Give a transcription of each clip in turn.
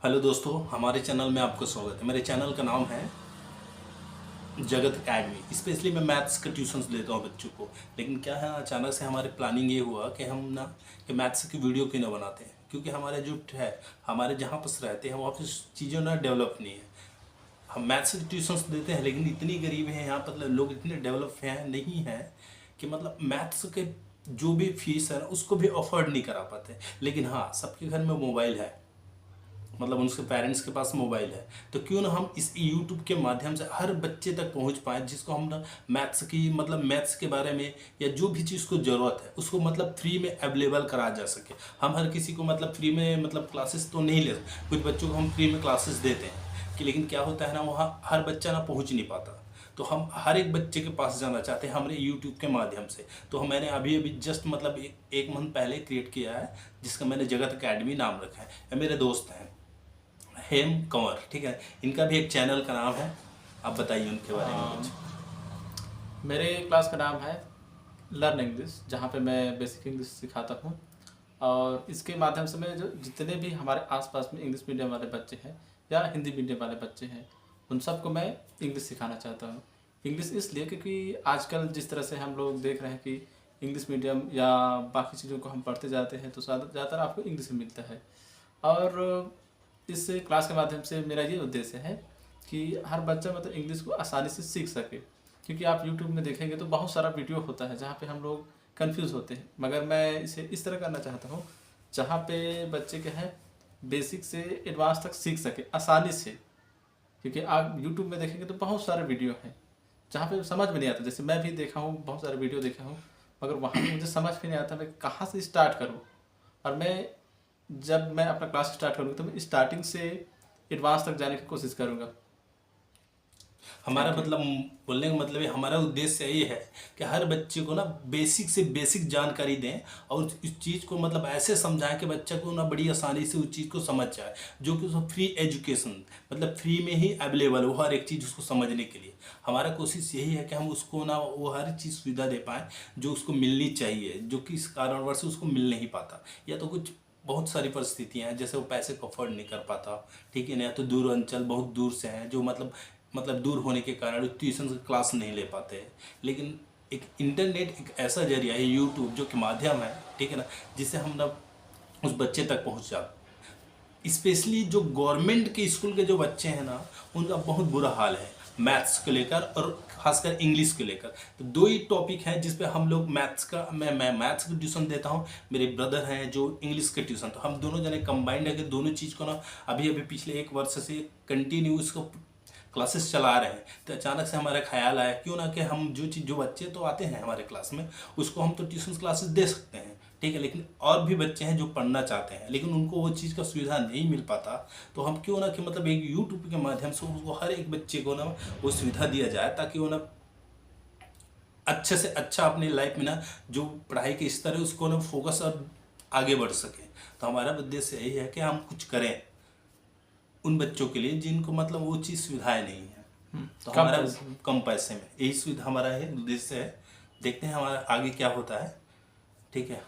Hello दोस्तों, हमारे channel में आपका स्वागत है। मेरे चैनल का नाम है जगत एकेडमी। स्पेशली मैं मैथ्स के ट्यूशन्स देता हूँ बच्चों को। लेकिन क्या है, अचानक से हमारे प्लानिंग ये हुआ कि हम ना कि मैथ्स की वीडियो क्यों ना बनाते हैं, क्योंकि हमारे जो है हमारे जहाँ पर रहते हैं वहाँ पर चीज़ें ना डेवलप नहीं है। हम मैथ्स के ट्यूशन्स देते हैं लेकिन इतनी गरीब हैं यहाँ पर, लोग इतने डेवलप हैं नहीं हैं कि मतलब मैथ्स के जो भी फीस है उसको भी अफोर्ड नहीं करा पाते। लेकिन हाँ, सबके घर में मोबाइल है, मतलब उनके पेरेंट्स के पास मोबाइल है, तो क्यों ना हम इस यूट्यूब के माध्यम से हर बच्चे तक पहुंच पाए, जिसको हम ना मैथ्स की मतलब मैथ्स के बारे में या जो भी चीज़ को ज़रूरत है उसको मतलब फ्री में अवेलेबल करा जा सके। हम हर किसी को मतलब फ्री में मतलब क्लासेस तो नहीं ले सकते, कुछ बच्चों को हम फ्री में क्लासेस देते हैं कि, लेकिन क्या होता है ना, वहाँ हर बच्चा ना पहुँच नहीं पाता। तो हम हर एक बच्चे के पास जाना चाहते हैं हमारे यूट्यूब के माध्यम से। तो मैंने अभी अभी जस्ट मतलब एक मंथ पहले क्रिएट किया है, जिसका मैंने जगत अकेडमी नाम रखा है। ये मेरे दोस्त हैं हेम कंवर, ठीक है। इनका भी एक चैनल का नाम है, आप बताइए उनके बारे में कुछ। मेरे क्लास का नाम है लर्न इंग्लिश, जहाँ पे मैं बेसिक इंग्लिश सिखाता हूँ। और इसके माध्यम से मैं जो जितने भी हमारे आसपास में इंग्लिश मीडियम वाले बच्चे हैं या हिंदी मीडियम वाले बच्चे हैं, उन सबको मैं इंग्लिश सिखाना चाहता हूँ। इंग्लिश इसलिए क्योंकि आजकल जिस तरह से हम लोग देख रहे हैं कि इंग्लिश मीडियम या बाकी चीज़ों को हम पढ़ते जाते हैं तो ज़्यादातर आपको इंग्लिश में मिलता है। और इस क्लास के माध्यम से मेरा ये उद्देश्य है कि हर बच्चा मतलब इंग्लिश को आसानी से सीख सके। क्योंकि आप यूट्यूब में देखेंगे तो बहुत सारा वीडियो होता है जहाँ पे हम लोग कंफ्यूज होते हैं, मगर मैं इसे इस तरह करना चाहता हूँ जहाँ पे बच्चे क्या है बेसिक से एडवांस तक सीख सके आसानी से। क्योंकि आप यूट्यूब में देखेंगे तो बहुत सारे वीडियो हैं जहाँ पे समझ में नहीं आता। जैसे मैं भी देखा हूँ, बहुत सारे वीडियो देखा हूँ, मगर वहाँ पे मुझे समझ में नहीं आता मैं कहाँ से स्टार्ट करूँ। और जब मैं अपना क्लास स्टार्ट करूँगा तो मैं स्टार्टिंग से एडवांस तक जाने की कोशिश करूँगा। हमारा थैंक यू। मतलब बोलने का मतलब ये, हमारा उद्देश्य ये है कि हर बच्चे को ना बेसिक से बेसिक जानकारी दें और इस चीज़ को मतलब ऐसे समझाएं कि बच्चा को ना बड़ी आसानी से उस चीज़ को समझ जाए, जो कि उसको फ्री एजुकेशन मतलब फ्री में ही अवेलेबल हो हर एक चीज़ उसको समझने के लिए। हमारा कोशिश यही है कि हम उसको ना वो हर चीज़ सुविधा दे पाएँ जो उसको मिलनी चाहिए, जो कि इस कारणवश उसको मिल नहीं पाता, या तो कुछ बहुत सारी परिस्थितियाँ हैं जैसे वो पैसे को अफोर्ड नहीं कर पाता, ठीक है ना, या तो दूर अंचल बहुत दूर से हैं जो मतलब दूर होने के कारण ट्यूशन क्लास नहीं ले पाते हैं। लेकिन एक इंटरनेट एक ऐसा जरिया है, यूट्यूब जो कि माध्यम है, ठीक है ना, जिससे हम ना उस बच्चे तक पहुंच जाते। स्पेशली जो गवर्नमेंट के स्कूल के जो बच्चे हैं ना, उनका बहुत बुरा हाल है मैथ्स को लेकर और खासकर इंग्लिश को लेकर। तो दो ही टॉपिक हैं जिस पे हम लोग मैथ्स का मैं मैथ्स का ट्यूशन देता हूँ, मेरे ब्रदर हैं जो इंग्लिश के ट्यूशन, तो हम दोनों जने कंबाइंड है कि दोनों चीज़ को ना अभी अभी पिछले एक वर्ष से कंटिन्यू इसको क्लासेस चला रहे हैं। तो अचानक से हमारा ख्याल आया क्यों ना कि हम जो बच्चे तो आते हैं हमारे क्लास में उसको हम तो ट्यूशन क्लासेस दे सकते हैं, ठीक है, लेकिन और भी बच्चे हैं जो पढ़ना चाहते हैं लेकिन उनको वो चीज़ का सुविधा नहीं मिल पाता। तो हम क्यों ना कि मतलब एक यूट्यूब के माध्यम से उसको हर एक बच्चे को ना वो सुविधा दिया जाए, ताकि वो ना अच्छे से अच्छा अपनी लाइफ में ना जो पढ़ाई के स्तर है उसको ना फोकस और आगे बढ़ सके। तो हमारा उद्देश्य यही है कि हम कुछ करें उन बच्चों के लिए जिनको मतलब वो चीज़ सुविधाएं नहीं है। तो कम हमारा पैसे में। कम पैसे में यही सुविधा हमारा है, उद्देश्य है। देखते हैं हमारा आगे क्या होता है, ठीक है।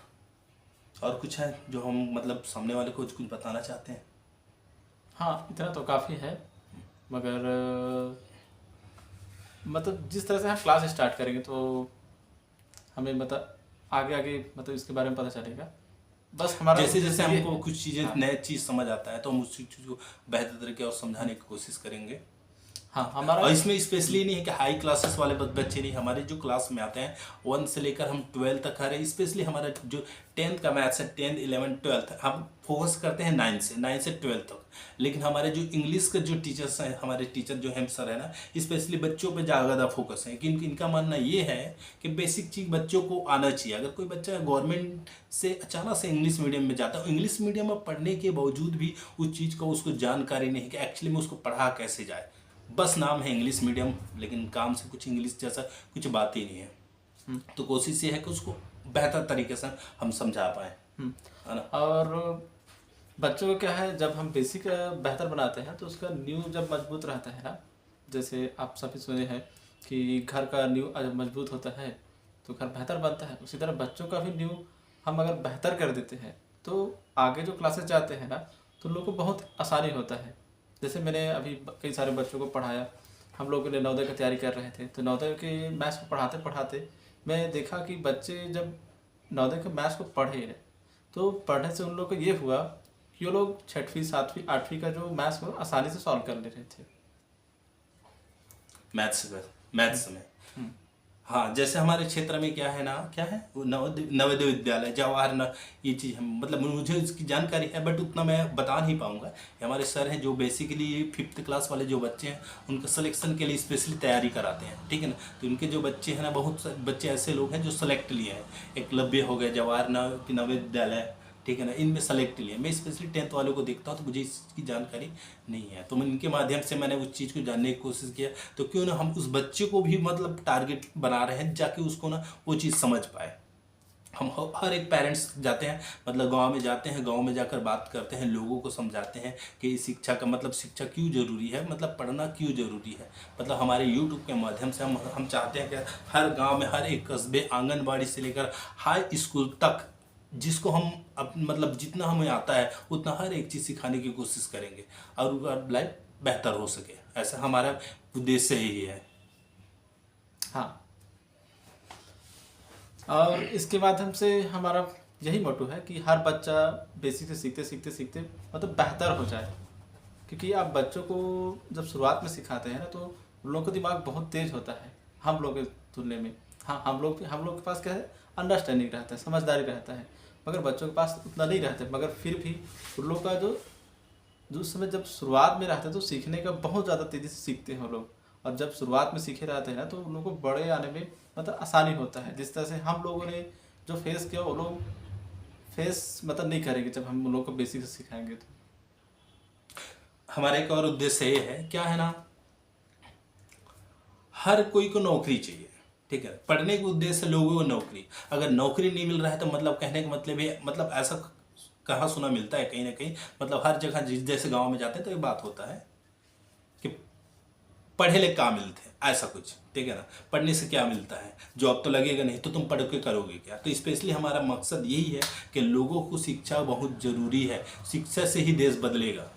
और कुछ है जो हम मतलब सामने वाले को कुछ बताना चाहते हैं? हाँ, इतना तो काफ़ी है, मगर मतलब जिस तरह से हम क्लास स्टार्ट करेंगे तो हमें मतलब आगे आगे मतलब इसके बारे में पता चलेगा। बस हमारा जैसे जैसे उद्देश्य ये हमको है। कुछ चीज़ें हाँ नए चीज़ समझ आता है तो हम उस चीज़ को बेहतर तरीके और समझाने की कोशिश करेंगे। हाँ हमारा। और इसमें स्पेशली नहीं है कि हाई क्लासेस वाले बच्चे नहीं, हमारे जो क्लास में आते हैं 1 से लेकर हम 12 तक आ रहे हैं। स्पेशली हमारा जो 10th का मैथ्स है, 10th 11th 12th हम फोकस करते हैं 9 से 12 तक। लेकिन हमारे जो इंग्लिश के जो टीचर्स हैं, हमारे टीचर जो हेम सर है ना, स्पेशली बच्चों पे ज़्यादा फोकस है कि इनका मानना ये है कि बेसिक चीज़ बच्चों को आना चाहिए। अगर कोई बच्चा गवर्नमेंट से अचानक से इंग्लिश मीडियम में जाता है, इंग्लिश मीडियम में पढ़ने के बावजूद भी उस चीज़ का उसको जानकारी नहीं कि एक्चुअली में उसको पढ़ा कैसे जाए। बस नाम है इंग्लिश मीडियम, लेकिन काम से कुछ इंग्लिश जैसा कुछ बात ही नहीं है। तो कोशिश ये है कि उसको बेहतर तरीके से हम समझा पाए, है ना। और बच्चों को क्या है, जब हम बेसिक बेहतर बनाते हैं तो उसका नींव जब मजबूत रहता है ना, जैसे आप सभी सुने हैं कि घर का नींव जब मजबूत होता है तो घर बेहतर बनता है, उसी तरह बच्चों का भी नींव हम अगर बेहतर कर देते हैं तो आगे जो क्लासेस जाते हैं ना तो उन लोगों को बहुत आसानी होता है। जैसे मैंने अभी कई सारे बच्चों को पढ़ाया, हम लोग ने नवोदय की तैयारी कर रहे थे, तो नवोदय के मैथ्स को पढ़ाते पढ़ाते मैं देखा कि बच्चे जब नवोदय के मैथ्स को पढ़े तो पढ़ने से उन लोग को ये हुआ कि वो लोग 6वीं 7वीं 8वीं का जो मैथ्स को आसानी से सॉल्व कर ले रहे थे मैथ्स में। हाँ, जैसे हमारे क्षेत्र में क्या है ना, क्या है वो नवोदय विद्यालय जवाहर ये चीज़ हम मतलब मुझे इसकी जानकारी है, बट उतना मैं बता नहीं पाऊंगा। ये हमारे सर हैं जो बेसिकली 5th क्लास वाले जो बच्चे हैं उनका सिलेक्शन के लिए स्पेशली तैयारी कराते हैं, ठीक है ना। तो इनके जो बच्चे हैं ना, बहुत सारे बच्चे ऐसे लोग हैं जो सेलेक्ट लिए हैं। एकलव्य हो गए, जवाहर नवोदय विद्यालय, ठीक है ना, इनमें सेलेक्ट लिए। मैं स्पेशली 10th वालों को देखता हूँ तो मुझे इसकी जानकारी नहीं है, तो मैं इनके माध्यम से मैंने उस चीज़ को जानने की कोशिश किया। तो क्यों ना हम उस बच्चे को भी मतलब टारगेट बना रहे हैं, जाके उसको ना वो चीज़ समझ पाए। हम हर एक पेरेंट्स जाते हैं, मतलब गांव में जाते हैं, गांव में जाकर बात करते हैं, लोगों को समझाते हैं कि शिक्षा का मतलब शिक्षा क्यों ज़रूरी है, मतलब पढ़ना क्यों ज़रूरी है। मतलब हमारे यूट्यूब के माध्यम से हम चाहते हैं कि हर गांव में, हर एक कस्बे, आंगनबाड़ी से लेकर हाई स्कूल तक, जिसको हम मतलब जितना हमें आता है उतना हर एक चीज़ सिखाने की कोशिश करेंगे और उनका लाइफ बेहतर हो सके। ऐसा हमारा उद्देश्य ही है। हाँ, और इसके माध्यम से हमारा यही मोटो है कि हर बच्चा बेसिक से सीखते सीखते सीखते मतलब बेहतर हो जाए। क्योंकि आप बच्चों को जब शुरुआत में सिखाते हैं ना, तो उन लोगों का दिमाग बहुत तेज होता है हम लोग के तुलना में। हाँ, हम लोग के पास क्या है, अंडरस्टैंडिंग रहता है, समझदारी रहता है, मगर बच्चों के पास उतना नहीं रहता है। मगर फिर भी उन लोग का जो समय जब शुरुआत में रहता है तो सीखने का बहुत ज़्यादा तेज़ी से सीखते हैं वो लोग। और जब शुरुआत में सीखे रहते हैं ना, तो उन लोगों को बड़े आने में मतलब आसानी होता है। जिस तरह से हम लोगों ने जो फेस किया, वो लोग फेस मतलब नहीं करेंगे जब हम उन लोगों को बेसिक से सिखाएंगे। तो हमारा एक और उद्देश्य ये है, क्या है ना, हर कोई को नौकरी चाहिए, ठीक है। पढ़ने के उद्देश्य से लोगों को नौकरी, अगर नौकरी नहीं मिल रहा है तो मतलब कहने का मतलब ये, मतलब ऐसा कहा सुना मिलता है कहीं ना कहीं, मतलब हर जगह जैसे गांव में जाते हैं तो ये बात होता है कि पढ़े लिखे काम मिलते हैं, ऐसा कुछ, ठीक है ना। पढ़ने से क्या मिलता है, जॉब तो लगेगा नहीं, तो तुम पढ़ के करोगे क्या। तो स्पेशली हमारा मकसद यही है कि लोगों को शिक्षा बहुत ज़रूरी है। शिक्षा से ही देश बदलेगा,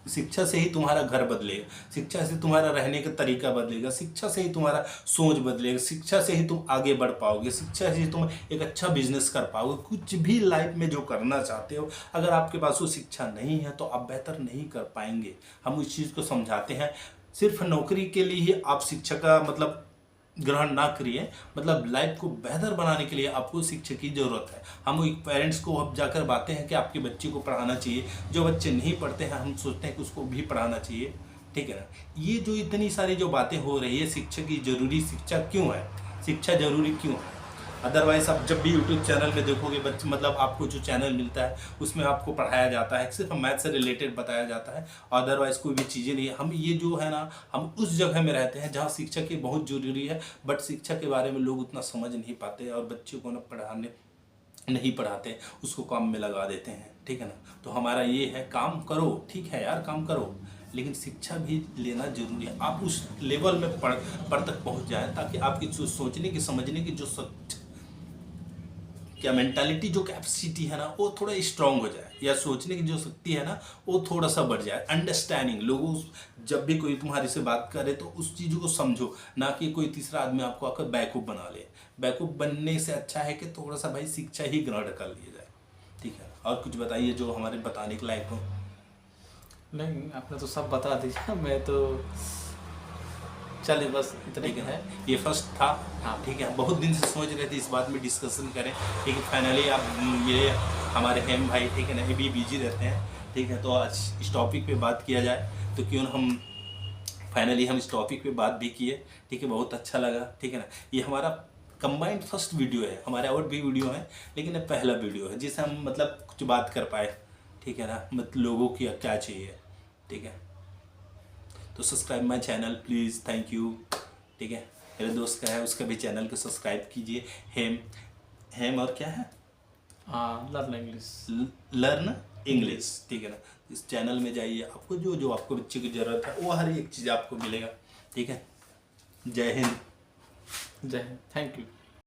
शिक्षा से ही तुम्हारा घर बदलेगा, शिक्षा से तुम्हारा रहने का तरीका बदलेगा, शिक्षा से ही तुम्हारा सोच बदलेगा, शिक्षा से ही तुम आगे बढ़ पाओगे, शिक्षा से ही तुम एक अच्छा बिजनेस कर पाओगे। कुछ भी लाइफ में जो करना चाहते हो, अगर आपके पास वो शिक्षा नहीं है तो आप बेहतर नहीं कर पाएंगे। हम उस चीज़ को समझाते हैं। सिर्फ नौकरी के लिए ही आप शिक्षा का मतलब ग्रहण ना करिए, मतलब लाइफ को बेहतर बनाने के लिए आपको शिक्षा की ज़रूरत है। हम एक पेरेंट्स को अब जाकर बातें हैं कि आपके बच्चे को पढ़ाना चाहिए, जो बच्चे नहीं पढ़ते हैं हम सोचते हैं कि उसको भी पढ़ाना चाहिए, ठीक है ना। ये जो इतनी सारी जो बातें हो रही है, शिक्षा की ज़रूरी, शिक्षा क्यों है, शिक्षा ज़रूरी क्यों है। अदरवाइज़ आप जब भी यूट्यूब चैनल में देखोगे बच्चे, मतलब आपको जो चैनल मिलता है उसमें आपको पढ़ाया जाता है, सिर्फ मैथ से रिलेटेड बताया जाता है, अदरवाइज़ कोई भी चीज़ें नहीं है। हम ये जो है ना, हम उस जगह में रहते हैं जहाँ शिक्षा की बहुत ज़रूरी है, बट शिक्षा के बारे में लोग उतना समझ नहीं पाते और बच्चों को ना पढ़ाने नहीं पढ़ाते, उसको काम में लगा देते हैं, ठीक है ना। तो हमारा ये है, काम करो, ठीक है यार, काम करो, लेकिन शिक्षा भी लेना जरूरी है। आप उस लेवल में पढ़ तक पहुंच जाए ताकि आपकी जो सोचने की, समझने की जो क्या मेंटालिटी, जो कैपेसिटी है ना, वो थोड़ा स्ट्रांग हो जाए, या सोचने की जो शक्ति है ना वो थोड़ा सा बढ़ जाए। अंडरस्टैंडिंग, लोगों जब भी कोई तुम्हारे से बात करे तो उस चीज़ को समझो, ना कि कोई तीसरा आदमी आपको आकर बैकअप बना ले। बैकअप बनने से अच्छा है कि थोड़ा सा भाई शिक्षा ही ग्रहण कर लिया जाए, ठीक है। और कुछ बताइए जो हमारे बताने के लायक हो। नहीं, आपने तो सब बता दिया। मैं तो चलिए बस इतने ठीक ही है, है। ये फर्स्ट था। हाँ, ठीक है, बहुत दिन से सोच रहे थे इस बात में डिस्कशन करें, लेकिन फाइनली आप ये हमारे हेम भाई, ठीक है ना, ये भी बिजी रहते हैं, ठीक है, तो आज इस टॉपिक पे बात किया जाए, तो क्यों ना हम फाइनली हम इस टॉपिक पे बात भी किए, ठीक है, बहुत अच्छा लगा, ठीक है ना। ये हमारा कंबाइंड फर्स्ट वीडियो है, हमारे और भी वीडियो हैं, लेकिन ये पहला वीडियो है जिससे हम मतलब कुछ बात कर पाए, ठीक है ना, मतलब लोगों की क्या चाहिए, ठीक है। तो subscribe my channel please, thank you, ठीक है। मेरे दोस्त का है, उसका भी चैनल को सब्सक्राइब कीजिए। हेम और क्या है, हाँ, लर्न इंग्लिश। लर्न इंग्लिश, ठीक है ना। इस चैनल में जाइए, आपको जो जो आपको बच्चे की ज़रूरत है वो हर एक चीज़ आपको मिलेगा, ठीक है। जय हिंद। जय हिंद, थैंक यू।